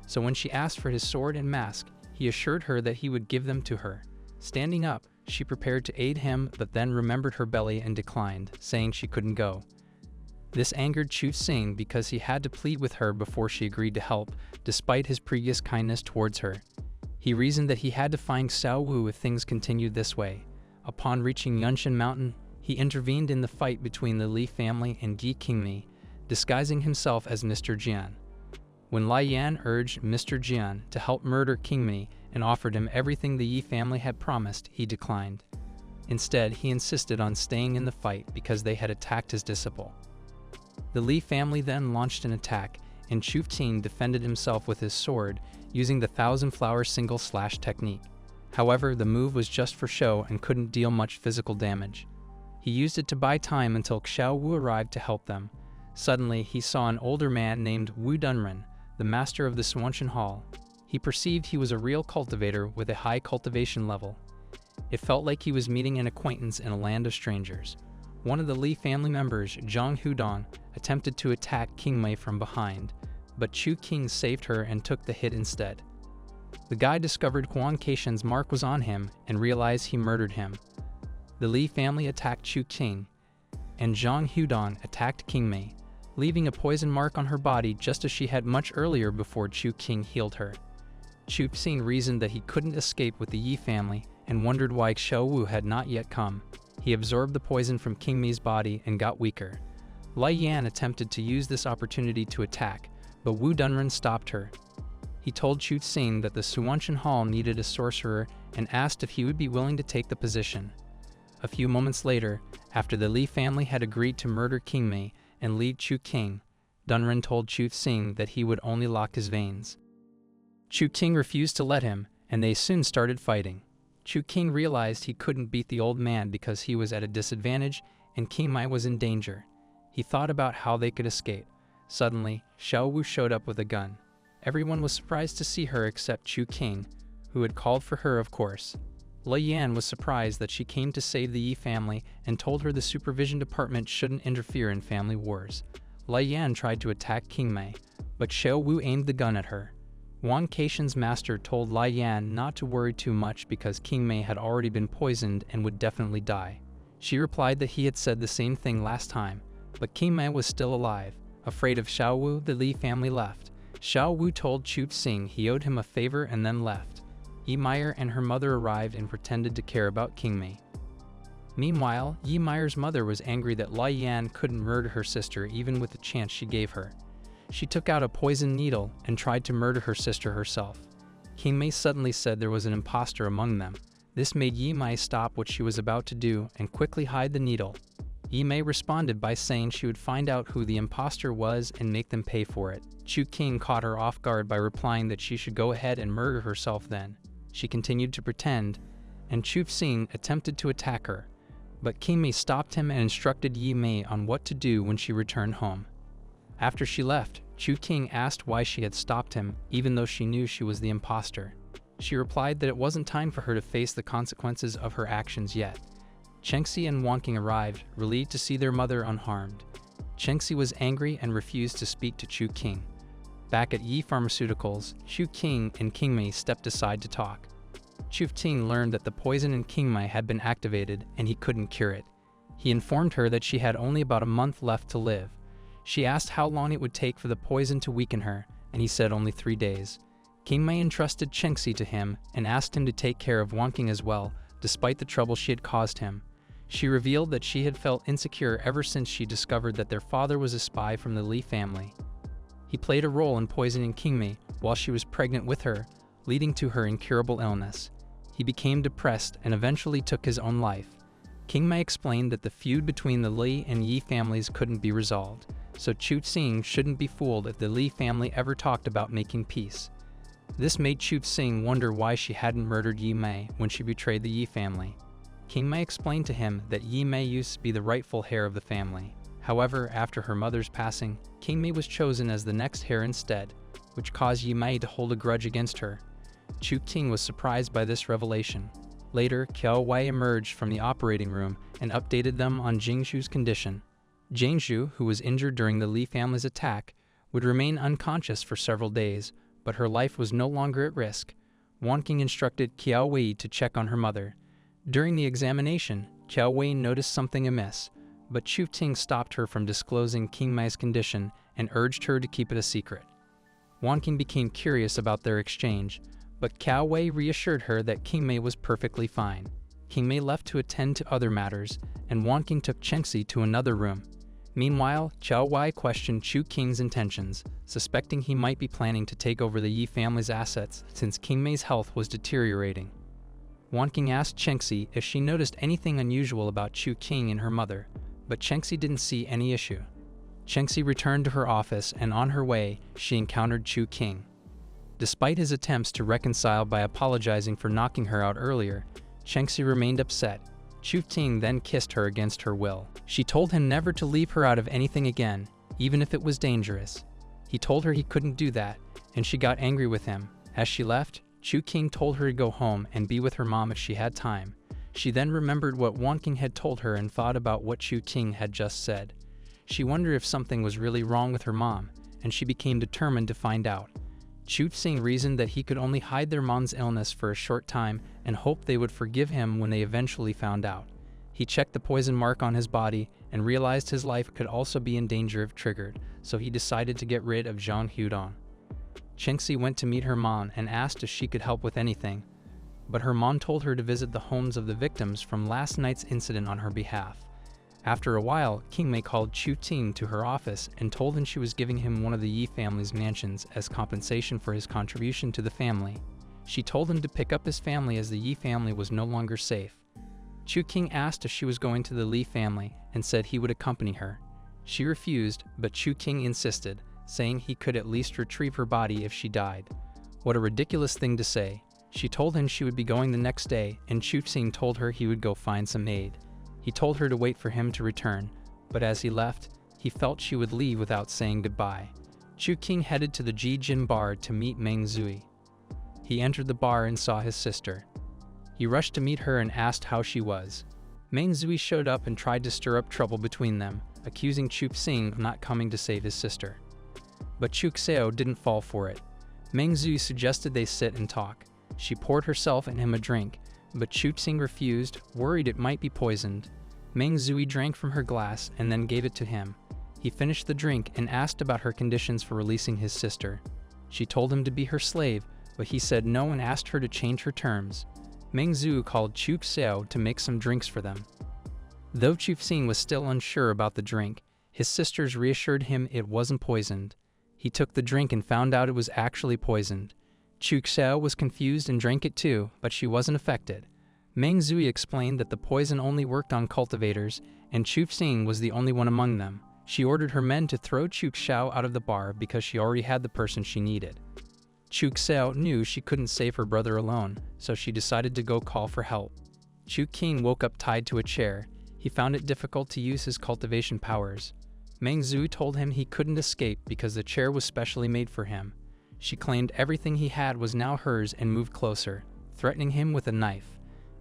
So when she asked for his sword and mask, he assured her that he would give them to her. Standing up, she prepared to aid him but then remembered her belly and declined, saying she couldn't go. This angered Chu Qing because he had to plead with her before she agreed to help, despite his previous kindness towards her. He reasoned that he had to find Xiao Wu if things continued this way. Upon reaching Yunshan Mountain, he intervened in the fight between the Li family and Yi Qingmi, disguising himself as Mr. Jian. When Lai Yan urged Mr. Jian to help murder Qingmi and offered him everything the Yi family had promised, he declined. Instead, he insisted on staying in the fight because they had attacked his disciple. The Li family then launched an attack, and Chu Qing defended himself with his sword, using the Thousand Flower single slash technique. However, the move was just for show and couldn't deal much physical damage. He used it to buy time until Xiao Wu arrived to help them. Suddenly, he saw an older man named Wu Dunren, the master of the Swordsman Hall. He perceived he was a real cultivator with a high cultivation level. It felt like he was meeting an acquaintance in a land of strangers. One of the Li family members, Zhang Hudong, attempted to attack Qingmei from behind, but Chu Qing saved her and took the hit instead. The guy discovered Huang Keishan's mark was on him and realized he murdered him. The Li family attacked Chu Qing, and Zhang Hudong attacked Qingmei, leaving a poison mark on her body just as she had much earlier before Chu Qing healed her. Chu Qing reasoned that he couldn't escape with the Yi family and wondered why Xiao Wu had not yet come. He absorbed the poison from Qingmei's body and got weaker. Lai Yan attempted to use this opportunity to attack, but Wu Dunren stopped her. He told Chu Qing that the Swordsman Hall needed a sorcerer and asked if he would be willing to take the position. A few moments later, after the Li family had agreed to murder Qingmei and lead Chu Qing, Dunren told Chu Qing that he would only lock his veins. Chu Qing refused to let him, and they soon started fighting. Chu Qing realized he couldn't beat the old man because he was at a disadvantage and Qingmei was in danger. He thought about how they could escape. Suddenly, Xiao Wu showed up with a gun. Everyone was surprised to see her except Chu Qing, who had called for her, of course. Lai Yan was surprised that she came to save the Yi family and told her the supervision department shouldn't interfere in family wars. Lai Yan tried to attack Qingmei, but Xiao Wu aimed the gun at her. Huang Keishan's master told Lai Yan not to worry too much because Qingmei had already been poisoned and would definitely die. She replied that he had said the same thing last time, but Qingmei was still alive. Afraid of Xiao Wu, the Li family left. Xiao Wu told Chu Qing he owed him a favor and then left. Yi Meyer and her mother arrived and pretended to care about Qingmei. Meanwhile, Yi Meyer's mother was angry that Lai Yan couldn't murder her sister even with the chance she gave her. She took out a poison needle and tried to murder her sister herself. Qingmei suddenly said there was an imposter among them. This made Yi Mei stop what she was about to do and quickly hide the needle. Yi Mei responded by saying she would find out who the imposter was and make them pay for it. Chu Qing caught her off guard by replying that she should go ahead and murder herself then. She continued to pretend, and Chu Qing attempted to attack her, but Qingmei stopped him and instructed Yi Mei on what to do when she returned home. After she left, Chu Qing asked why she had stopped him, even though she knew she was the imposter. She replied that it wasn't time for her to face the consequences of her actions yet. Chengxi and Wanqing arrived, relieved to see their mother unharmed. Chengxi was angry and refused to speak to Chu Qing. Back at Yi Pharmaceuticals, Chu Qing and Qingmei stepped aside to talk. Chu Qing learned that the poison in Qingmei had been activated and he couldn't cure it. He informed her that she had only about a month left to live. She asked how long it would take for the poison to weaken her, and he said only 3 days. Qingmei entrusted Chengxi to him and asked him to take care of Wanqing as well, despite the trouble she had caused him. She revealed that she had felt insecure ever since she discovered that their father was a spy from the Li family. He played a role in poisoning Qingmei while she was pregnant with her, leading to her incurable illness. He became depressed and eventually took his own life. Qingmei explained that the feud between the Li and Yi families couldn't be resolved, so Chu Qing shouldn't be fooled if the Li family ever talked about making peace. This made Chu Qing wonder why she hadn't murdered Yi Mei when she betrayed the Yi family. Qingmei explained to him that Yi Mei used to be the rightful heir of the family. However, after her mother's passing, Qingmei was chosen as the next heir instead, which caused Yi Mei to hold a grudge against her. Chu Qing was surprised by this revelation. Later, Qiao Wei emerged from the operating room and updated them on Jingshu's condition. Jingshu, who was injured during the Li family's attack, would remain unconscious for several days, but her life was no longer at risk. Wan Qing instructed Qiao Wei to check on her mother. During the examination, Qiao Wei noticed something amiss, but Chu Qing stopped her from disclosing Qing Mei's condition and urged her to keep it a secret. Wan Qing became curious about their exchange, but Qiao Wei reassured her that Qing Mei was perfectly fine. Qing Mei left to attend to other matters, and Wan Qing took Chengxi to another room. Meanwhile, Qiao Wei questioned Chu Qing's intentions, suspecting he might be planning to take over the Yi family's assets since Qing Mei's health was deteriorating. Wan Qing asked Chengxi if she noticed anything unusual about Chu Qing and her mother, but Chengxi didn't see any issue. Chengxi returned to her office, and on her way, she encountered Chu Qing. Despite his attempts to reconcile by apologizing for knocking her out earlier, Chengxi remained upset. Chu Qing then kissed her against her will. She told him never to leave her out of anything again, even if it was dangerous. He told her he couldn't do that, and she got angry with him. As she left, Chu Qing told her to go home and be with her mom if she had time. She then remembered what Wan Qing had told her and thought about what Chu Qing had just said. She wondered if something was really wrong with her mom, and she became determined to find out. Chu Qing reasoned that he could only hide their mom's illness for a short time and hoped they would forgive him when they eventually found out. He checked the poison mark on his body and realized his life could also be in danger if triggered, so he decided to get rid of Zhang Hudong. Chengxi went to meet her mom and asked if she could help with anything, but her mom told her to visit the homes of the victims from last night's incident on her behalf. After a while, Qing Mei called Chu Qing to her office and told him she was giving him one of the Yi family's mansions as compensation for his contribution to the family. She told him to pick up his family as the Yi family was no longer safe. Chu Qing asked if she was going to the Li family and said he would accompany her. She refused, but Chu Qing insisted, saying he could at least retrieve her body if she died. What a ridiculous thing to say. She told him she would be going the next day, and Chu Qing told her he would go find some aid. He told her to wait for him to return, but as he left, he felt she would leave without saying goodbye. Chu Qing headed to the Jijin bar to meet Meng Zui. He entered the bar and saw his sister. He rushed to meet her and asked how she was. Meng Zui showed up and tried to stir up trouble between them, accusing Chu Qing of not coming to save his sister. But Chu Xiao didn't fall for it. Meng Zui suggested they sit and talk. She poured herself and him a drink, but Chu Qing refused, worried it might be poisoned. Meng Zui drank from her glass and then gave it to him. He finished the drink and asked about her conditions for releasing his sister. She told him to be her slave, but he said no and asked her to change her terms. Meng Zui called Chu Xiao to make some drinks for them. Though Chu Qing was still unsure about the drink, his sisters reassured him it wasn't poisoned. He took the drink and found out it was actually poisoned. Chu Xiao was confused and drank it too, but she wasn't affected. Meng Zui explained that the poison only worked on cultivators, and Chu Qing was the only one among them. She ordered her men to throw Chu Xiao out of the bar because she already had the person she needed. Chu Xiao knew she couldn't save her brother alone, so she decided to go call for help. Chu Qing woke up tied to a chair. He found it difficult to use his cultivation powers. Meng Zui told him he couldn't escape because the chair was specially made for him. She claimed everything he had was now hers and moved closer, threatening him with a knife.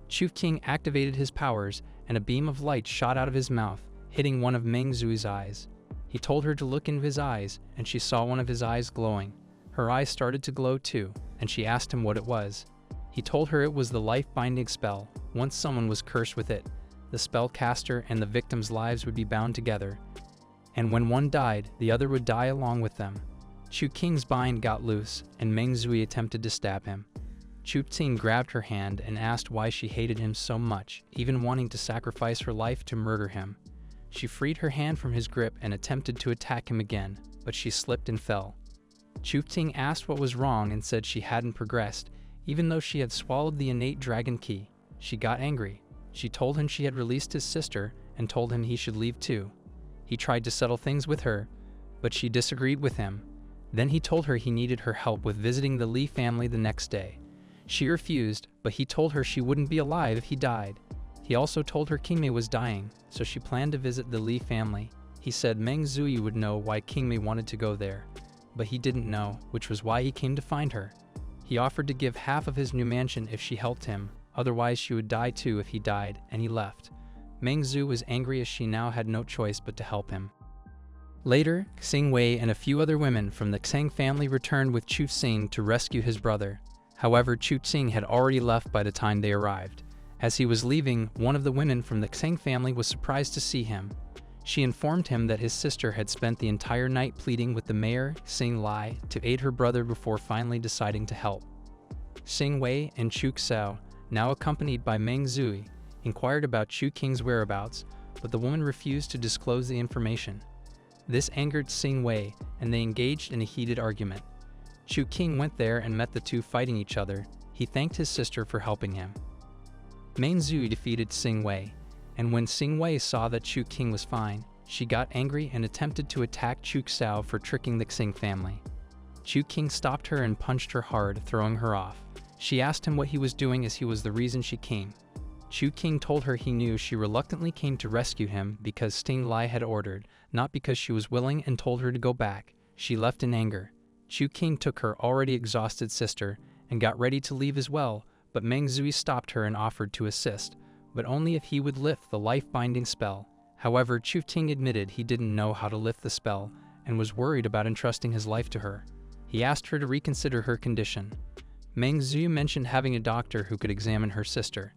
Chu Qing activated his powers, and a beam of light shot out of his mouth, hitting one of Meng Zui's eyes. He told her to look into his eyes, and she saw one of his eyes glowing. Her eyes started to glow too, and she asked him what it was. He told her it was the life-binding spell. Once someone was cursed with it, the spellcaster and the victim's lives would be bound together, and when one died, the other would die along with them. Chu Qing's bind got loose, and Meng Zui attempted to stab him. Chu Qing grabbed her hand and asked why she hated him so much, even wanting to sacrifice her life to murder him. She freed her hand from his grip and attempted to attack him again, but she slipped and fell. Chu Qing asked what was wrong and said she hadn't progressed, even though she had swallowed the innate dragon key. She got angry. She told him she had released his sister and told him he should leave too. He tried to settle things with her, but she disagreed with him. Then he told her he needed her help with visiting the Li family the next day. She refused, but he told her she wouldn't be alive if he died. He also told her Qing Mei was dying, so she planned to visit the Li family. He said Meng Zui would know why Qing Mei wanted to go there, but he didn't know, which was why he came to find her. He offered to give half of his new mansion if she helped him, otherwise she would die too if he died, and he left. Meng Zui was angry as she now had no choice but to help him. Later, Xing Wei and a few other women from the Xing family returned with Chu Qing to rescue his brother. However, Chu Qing had already left by the time they arrived. As he was leaving, one of the women from the Xing family was surprised to see him. She informed him that his sister had spent the entire night pleading with the mayor, Xing Lai, to aid her brother before finally deciding to help. Xing Wei and Chu Xiao, now accompanied by Meng Zui, inquired about Chu Qing's whereabouts, but the woman refused to disclose the information. This angered Xing Wei, and they engaged in a heated argument. Chu Qing went there and met the two fighting each other. He thanked his sister for helping him. Meng Zui defeated Xing Wei, and when Xing Wei saw that Chu Qing was fine, she got angry and attempted to attack Chu Xiao for tricking the Xing family. Chu Qing stopped her and punched her hard, throwing her off. She asked him what he was doing as he was the reason she came. Chu Qing told her he knew she reluctantly came to rescue him because Xing Lai had ordered, not because she was willing, and told her to go back. She left in anger. Chu Qing took her already exhausted sister and got ready to leave as well, but Meng Zui stopped her and offered to assist, but only if he would lift the life-binding spell. However, Chu Qing admitted he didn't know how to lift the spell and was worried about entrusting his life to her. He asked her to reconsider her condition. Meng Zui mentioned having a doctor who could examine her sister.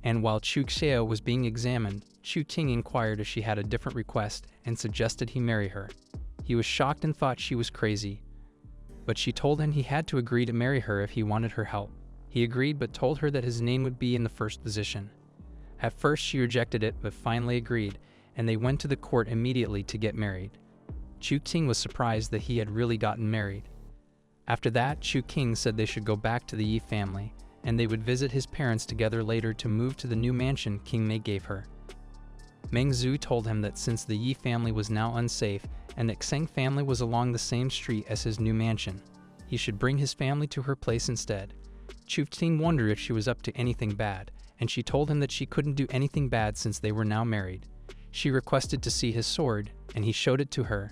And while Chu Xiao was being examined, Chu Qing inquired if she had a different request and suggested he marry her. He was shocked and thought she was crazy, but she told him he had to agree to marry her if he wanted her help. He agreed but told her that his name would be in the first position. At first she rejected it but finally agreed, and they went to the court immediately to get married. Chu Qing was surprised that he had really gotten married. After that, Chu Qing said they should go back to the Yi family, and they would visit his parents together later to move to the new mansion King Mei gave her. Meng Zui told him that since the Yi family was now unsafe and that Xing family was along the same street as his new mansion, he should bring his family to her place instead. Chu Qing wondered if she was up to anything bad, and she told him that she couldn't do anything bad since they were now married. She requested to see his sword, and he showed it to her.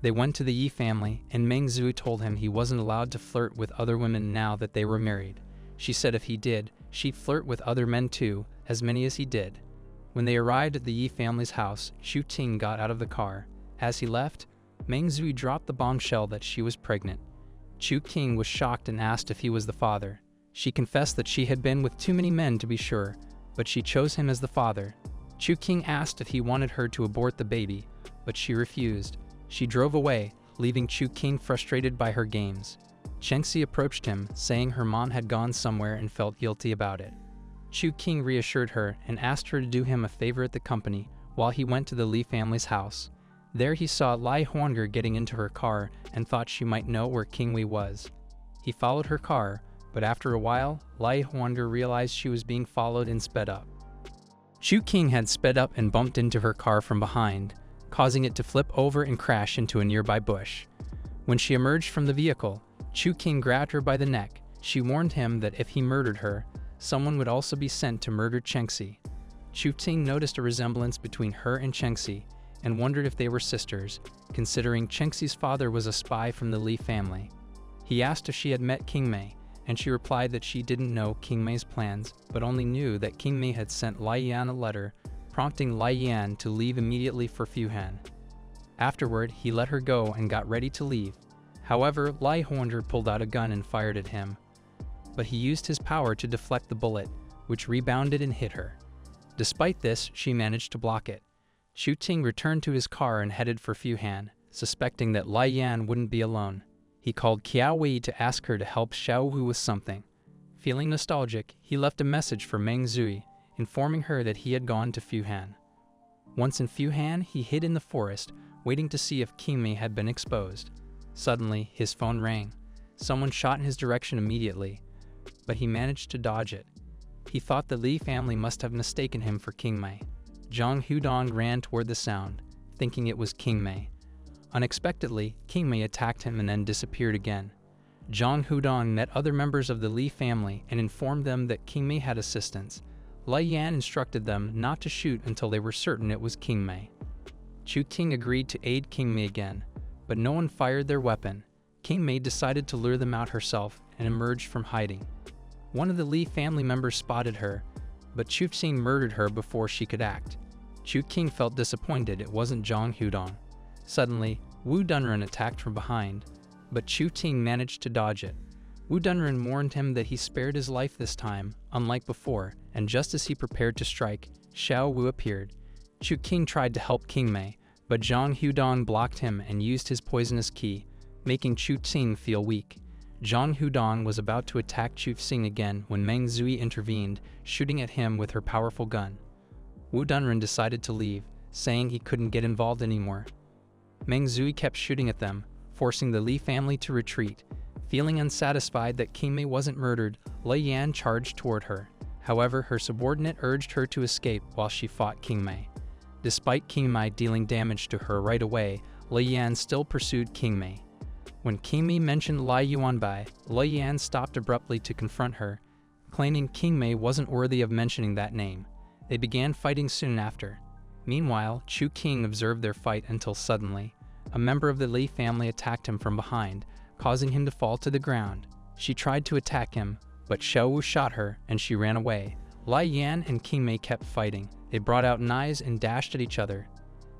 They went to the Yi family, and Meng Zui told him he wasn't allowed to flirt with other women now that they were married. She said if he did, she'd flirt with other men too, as many as he did. When they arrived at the Yi family's house, Chu Qing got out of the car. As he left, Meng Zui dropped the bombshell that she was pregnant. Chu Qing was shocked and asked if he was the father. She confessed that she had been with too many men to be sure, but she chose him as the father. Chu Qing asked if he wanted her to abort the baby, but she refused. She drove away, leaving Chu Qing frustrated by her games. Chengxi approached him, saying her mom had gone somewhere and felt guilty about it. Chu Qing reassured her and asked her to do him a favor at the company while he went to the Li family's house. There he saw Lai Huanger getting into her car and thought she might know where King Wei was. He followed her car, but after a while, Lai Huanger realized she was being followed and sped up. Chu Qing had sped up and bumped into her car from behind, causing it to flip over and crash into a nearby bush. When she emerged from the vehicle, Chu Qing grabbed her by the neck. She warned him that if he murdered her, someone would also be sent to murder Chengxi. Chu Qing noticed a resemblance between her and Chengxi and wondered if they were sisters, considering Chengxi's father was a spy from the Li family. He asked if she had met King Mei, and she replied that she didn't know King Mei's plans, but only knew that King Mei had sent Lai Yan a letter, prompting Lai Yan to leave immediately for Fuhan. Afterward, he let her go and got ready to leave. However, Lai Huanger pulled out a gun and fired at him, but he used his power to deflect the bullet, which rebounded and hit her. Despite this, she managed to block it. Chu Qing returned to his car and headed for Fuhan, suspecting that Lai Yan wouldn't be alone. He called Qiao Wei to ask her to help Xiao Wu with something. Feeling nostalgic, he left a message for Meng Zui, informing her that he had gone to Fuhan. Once in Fuhan, he hid in the forest, waiting to see if King Mei had been exposed. Suddenly, his phone rang. Someone shot in his direction immediately, but he managed to dodge it. He thought the Li family must have mistaken him for King Mei. Zhang Hudong ran toward the sound, thinking it was King Mei. Unexpectedly, King Mei attacked him and then disappeared again. Zhang Hudong met other members of the Li family and informed them that King Mei had assistants. Lai Yan instructed them not to shoot until they were certain it was King Mei. Chu Qing agreed to aid King Mei again, but no one fired their weapon. King Mei decided to lure them out herself and emerged from hiding. One of the Li family members spotted her, but Chu Qing murdered her before she could act. Chu Qing felt disappointed it wasn't Zhang Hudong. Suddenly, Wu Dunran attacked from behind, but Chu Qing managed to dodge it. Wu Dunran warned him that he spared his life this time, unlike before, and just as he prepared to strike, Xiao Wu appeared. Chu Qing tried to help King Mei, but Zhang Hudong blocked him and used his poisonous ki, making Chu Qing feel weak. Zhang Hudong was about to attack Chu Qing again when Meng Zui intervened, shooting at him with her powerful gun. Wu Dunran decided to leave, saying he couldn't get involved anymore. Meng Zui kept shooting at them, forcing the Li family to retreat. Feeling unsatisfied that King Mei wasn't murdered, Lei Yan charged toward her. However, her subordinate urged her to escape while she fought King Mei. Despite King Mei dealing damage to her right away, Lei Yan still pursued King Mei. When King Mei mentioned Lai Yuanbai, Lei Yan stopped abruptly to confront her, claiming King Mei wasn't worthy of mentioning that name. They began fighting soon after. Meanwhile, Chu Qing observed their fight until suddenly, a member of the Li family attacked him from behind, causing him to fall to the ground. She tried to attack him, but Xiao Wu shot her and she ran away. Lai Yan and King Mei kept fighting. They brought out knives and dashed at each other.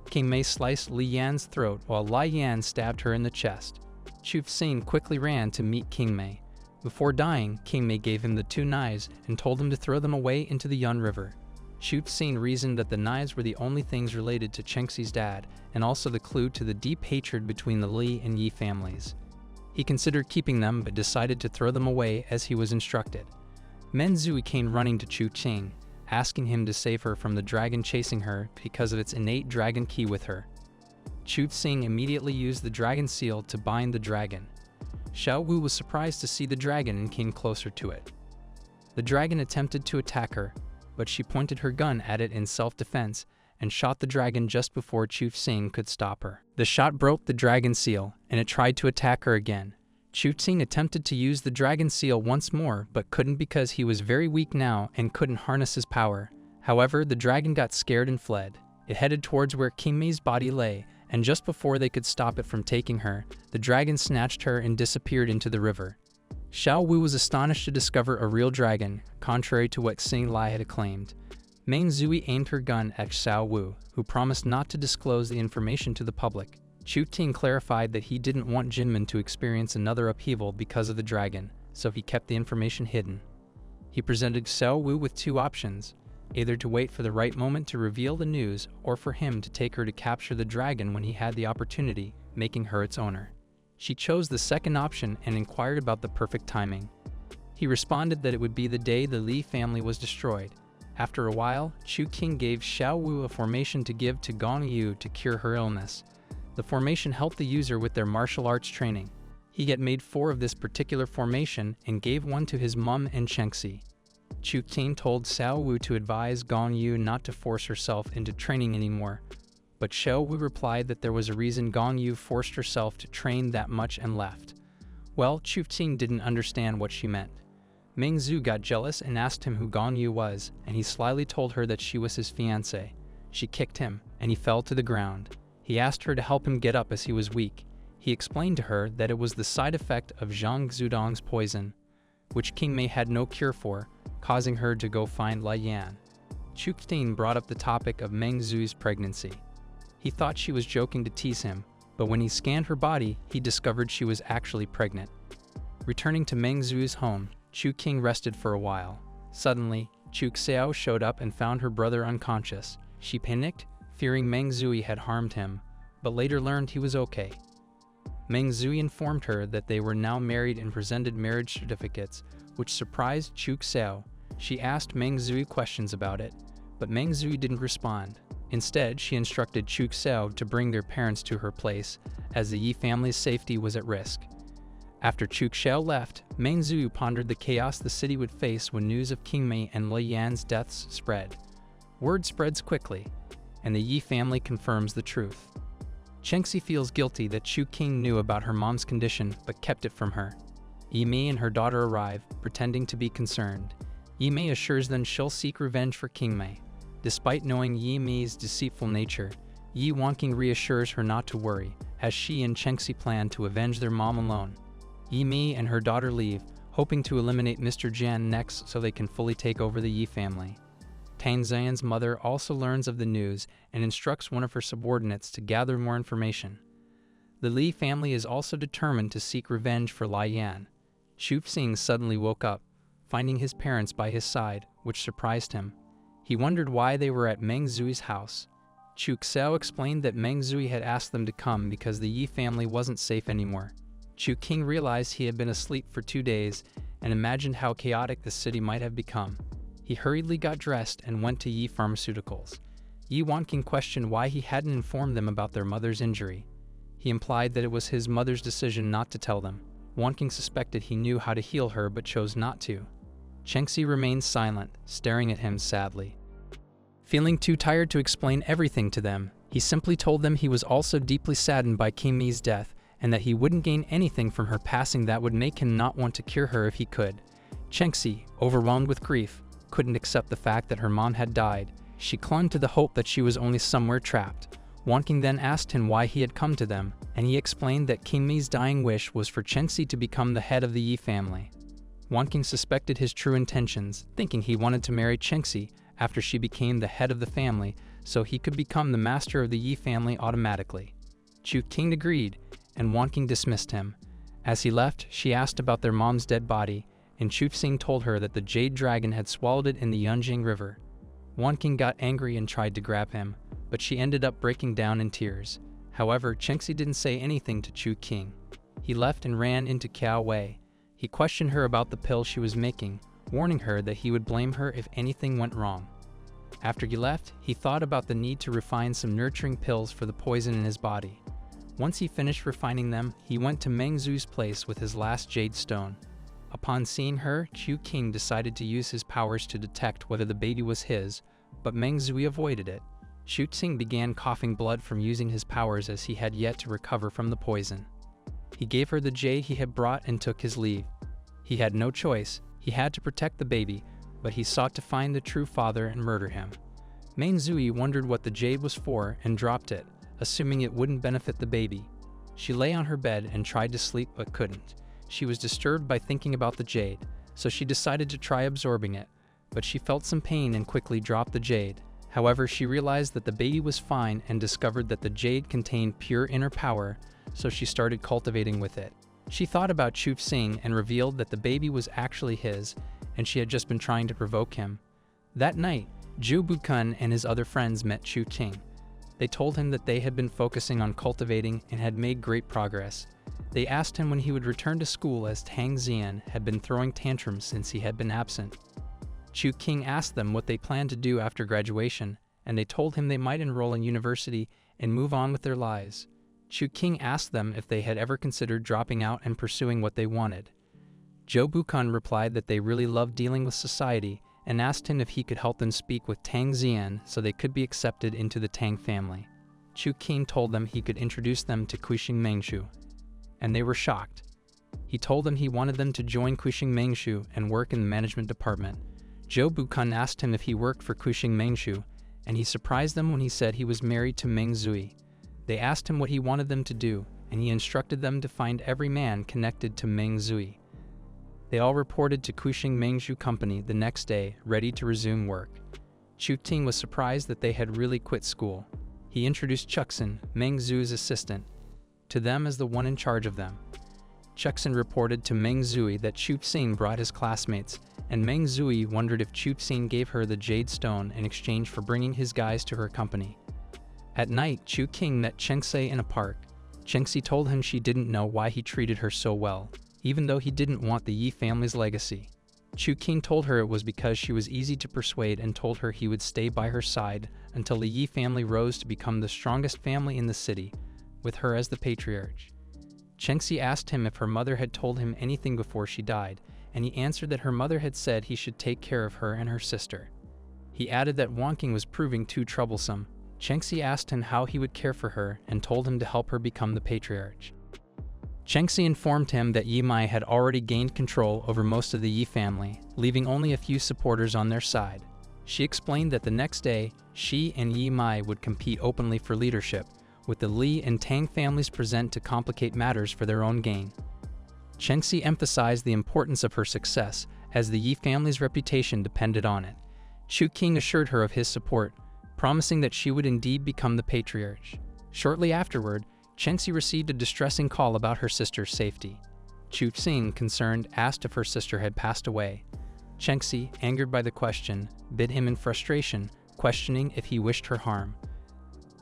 King Mei sliced Li Yan's throat while Lai Yan stabbed her in the chest. Chu Qing quickly ran to meet King Mei. Before dying, King Mei gave him the 2 knives and told him to throw them away into the Yun River. Chu Qing reasoned that the knives were the only things related to Chengxi's dad and also the clue to the deep hatred between the Li and Yi families. He considered keeping them but decided to throw them away as he was instructed. Meng Zui came running to Chu Qing, asking him to save her from the dragon chasing her because of its innate dragon ki with her. Chu Qing immediately used the dragon seal to bind the dragon. Xiao Wu was surprised to see the dragon and came closer to it. The dragon attempted to attack her, but she pointed her gun at it in self-defense and shot the dragon just before Chu Qing could stop her. The shot broke the dragon seal, and it tried to attack her again. Chu Qing attempted to use the dragon seal once more, but couldn't because he was very weak now and couldn't harness his power. However, the dragon got scared and fled. It headed towards where King Mei's body lay, and just before they could stop it from taking her, the dragon snatched her and disappeared into the river. Xiao Wu was astonished to discover a real dragon, contrary to what Xing Lai had claimed. Meng Zui aimed her gun at Xiao Wu, who promised not to disclose the information to the public. Chu Qing clarified that he didn't want Jinmen to experience another upheaval because of the dragon, so he kept the information hidden. He presented Xiao Wu with 2 options, either to wait for the right moment to reveal the news or for him to take her to capture the dragon when he had the opportunity, making her its owner. She chose the second option and inquired about the perfect timing. He responded that it would be the day the Li family was destroyed. After a while, Chu Qing gave Xiao Wu a formation to give to Gong Yu to cure her illness. The formation helped the user with their martial arts training. He had made 4 of this particular formation and gave one to his mum and Chengxi. Chu Qing told Xiao Wu to advise Gong Yu not to force herself into training anymore, but Xiao Wu replied that there was a reason Gong Yu forced herself to train that much and left. Well, Chu Qing didn't understand what she meant. Meng Zhu got jealous and asked him who Gong Yu was, and he slyly told her that she was his fiancée. She kicked him, and he fell to the ground. He asked her to help him get up as he was weak. He explained to her that it was the side effect of Zhang Zudong's poison, which King Mei had no cure for, causing her to go find Lai Yan. Chu Qing brought up the topic of Meng Zui's pregnancy. He thought she was joking to tease him, but when he scanned her body, he discovered she was actually pregnant. Returning to Meng Zui's home, Chu Qing rested for a while. Suddenly, Chu Xiao showed up and found her brother unconscious. She panicked, fearing Meng Zui had harmed him, but later learned he was okay. Meng Zui informed her that they were now married and presented marriage certificates, which surprised Chu Xiao. She asked Meng Zui questions about it, but Meng Zui didn't respond. Instead, she instructed Chu Xiao to bring their parents to her place, as the Yi family's safety was at risk. After Chu Xiao left, Meng Zui pondered the chaos the city would face when news of King Mei and Lei Yan's deaths spread. Word spreads quickly, and the Yi family confirms the truth. Chengxi feels guilty that Chu Qing knew about her mom's condition but kept it from her. Yi Mei and her daughter arrive, pretending to be concerned. Yi Mei assures them she'll seek revenge for King Mei. Despite knowing Yi Mei's deceitful nature, Yi Wanqing reassures her not to worry, as she and Chengxi plan to avenge their mom alone. Yi Mei and her daughter leave, hoping to eliminate Mr. Jian next so they can fully take over the Yi family. Tang Xian's mother also learns of the news and instructs one of her subordinates to gather more information. The Li family is also determined to seek revenge for Lai Yan. Chu Qing suddenly woke up, finding his parents by his side, which surprised him. He wondered why they were at Meng Zui's house. Chu Xiao explained that Meng Zui had asked them to come because the Yi family wasn't safe anymore. Chu Qing realized he had been asleep for 2 days and imagined how chaotic the city might have become. He hurriedly got dressed and went to Yi Pharmaceuticals. Yi Wanqing questioned why he hadn't informed them about their mother's injury. He implied that it was his mother's decision not to tell them. Wanqing suspected he knew how to heal her but chose not to. Chengxi remained silent, staring at him sadly. Feeling too tired to explain everything to them, he simply told them he was also deeply saddened by Qing Mi's death and that he wouldn't gain anything from her passing that would make him not want to cure her if he could. Chengxi, overwhelmed with grief, couldn't accept the fact that her mom had died. She clung to the hope that she was only somewhere trapped. Wanqing then asked him why he had come to them, and he explained that Qing Mi's dying wish was for Chengxi to become the head of the Yi family. Wanqing suspected his true intentions, thinking he wanted to marry Chengxi after she became the head of the family so he could become the master of the Yi family automatically. Chu Qing agreed, and Wanqing dismissed him. As he left, she asked about their mom's dead body, and Chu Qing told her that the jade dragon had swallowed it in the Yunjing River. Wanqing got angry and tried to grab him, but she ended up breaking down in tears. However, Chengxi didn't say anything to Chu Qing. He left and ran into Qiao Wei. He questioned her about the pill she was making, warning her that he would blame her if anything went wrong. After he left, he thought about the need to refine some nurturing pills for the poison in his body. Once he finished refining them, he went to Meng Zui's place with his last jade stone. Upon seeing her, Chu Qing decided to use his powers to detect whether the baby was his, but Meng Zui avoided it. Chu Qing began coughing blood from using his powers as he had yet to recover from the poison. He gave her the jade he had brought and took his leave. He had no choice. He had to protect the baby, but he sought to find the true father and murder him. Meng Zui wondered what the jade was for and dropped it, assuming it wouldn't benefit the baby. She lay on her bed and tried to sleep but couldn't. She was disturbed by thinking about the jade, so she decided to try absorbing it, but she felt some pain and quickly dropped the jade. However, she realized that the baby was fine and discovered that the jade contained pure inner power, so she started cultivating with it. She thought about Chu Qing and revealed that the baby was actually his, and she had just been trying to provoke him. That night, Zhu Bukun and his other friends met Chu Qing. They told him that they had been focusing on cultivating and had made great progress. They asked him when he would return to school as Tang Xian had been throwing tantrums since he had been absent. Chu Qing asked them what they planned to do after graduation, and they told him they might enroll in university and move on with their lives. Chu Qing asked them if they had ever considered dropping out and pursuing what they wanted. Zhou Bukun replied that they really loved dealing with society and asked him if he could help them speak with Tang Xian so they could be accepted into the Tang family. Chu Qing told them he could introduce them to Kuxing Mengshu, and they were shocked. He told them he wanted them to join Kuxing Mengshu and work in the management department. Zhou Bukun asked him if he worked for Kuxing Mengshu, and he surprised them when he said he was married to Meng Zui. They asked him what he wanted them to do, and he instructed them to find every man connected to Meng Zui. They all reported to Kuxing Mengshu Company the next day, ready to resume work. Chu Qing was surprised that they had really quit school. He introduced Chuxin, Meng Zui's assistant, to them as the one in charge of them. Chuxin reported to Meng Zui that Chu Qing brought his classmates, and Meng Zui wondered if Chu Qing gave her the jade stone in exchange for bringing his guys to her company. At night, Chu Qing met Chengxi in a park. Chengxi told him she didn't know why he treated her so well, even though he didn't want the Yi family's legacy. Chu Qing told her it was because she was easy to persuade and told her he would stay by her side until the Yi family rose to become the strongest family in the city, with her as the patriarch. Chengxi asked him if her mother had told him anything before she died, and he answered that her mother had said he should take care of her and her sister. He added that Wanqing was proving too troublesome. Chengxi asked him how he would care for her and told him to help her become the patriarch. Chengxi informed him that Yi Mai had already gained control over most of the Yi family, leaving only a few supporters on their side. She explained that the next day, she and Yi Mai would compete openly for leadership, with the Li and Tang families present to complicate matters for their own gain. Chengxi emphasized the importance of her success, as the Yi family's reputation depended on it. Chu Qing assured her of his support, promising that she would indeed become the patriarch. Shortly afterward, Chengxi received a distressing call about her sister's safety. Chu Qing, concerned, asked if her sister had passed away. Chengxi, angered by the question, bid him in frustration, questioning if he wished her harm.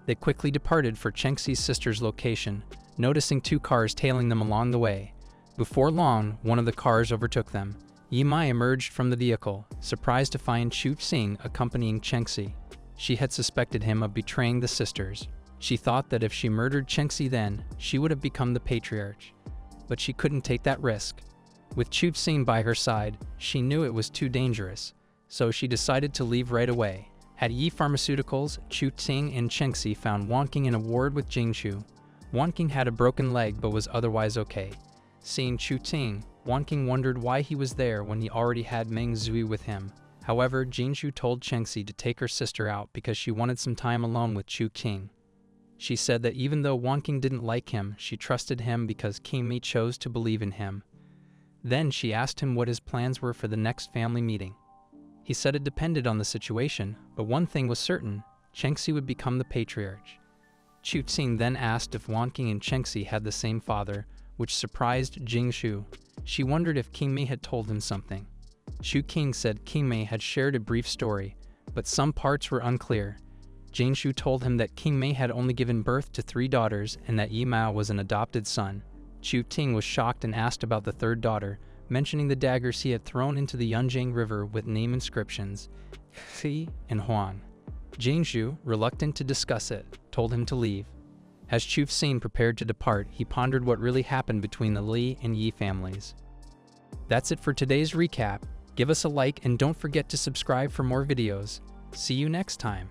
They quickly departed for Chengxi's sister's location, noticing 2 cars tailing them along the way. Before long, one of the cars overtook them. Yi Mai emerged from the vehicle, surprised to find Chu Qing accompanying Chengxi. She had suspected him of betraying the sisters. She thought that if she murdered Chengxi then, she would have become the patriarch. But she couldn't take that risk. With Chu Qing by her side, she knew it was too dangerous, so she decided to leave right away. At Yi Pharmaceuticals, Chu Qing and Chengxi found Wanqing in a ward with Jingshu. Wanqing had a broken leg but was otherwise okay. Seeing Chu Qing, Wanqing wondered why he was there when he already had Meng Zui with him. However, Jingshu told Chengxi to take her sister out because she wanted some time alone with Chu Qing. She said that even though Wanqing didn't like him, she trusted him because Qing Mi chose to believe in him. Then she asked him what his plans were for the next family meeting. He said it depended on the situation, but one thing was certain, Chengxi would become the patriarch. Chu Qing then asked if Wanqing and Chengxi had the same father, which surprised Jingshu. She wondered if Qing Mi had told him something. Chu Qing said Qing Mi had shared a brief story, but some parts were unclear. Jingshu told him that Qing Mi had only given birth to 3 daughters and that Yi Mao was an adopted son. Chu Qing was shocked and asked about the 3rd daughter, mentioning the daggers he had thrown into the Yunjiang River with name inscriptions, Xi and Huan. Jingshu, reluctant to discuss it, told him to leave. As Chu Qing prepared to depart, he pondered what really happened between the Li and Yi families. That's it for today's recap. Give us a like and don't forget to subscribe for more videos. See you next time.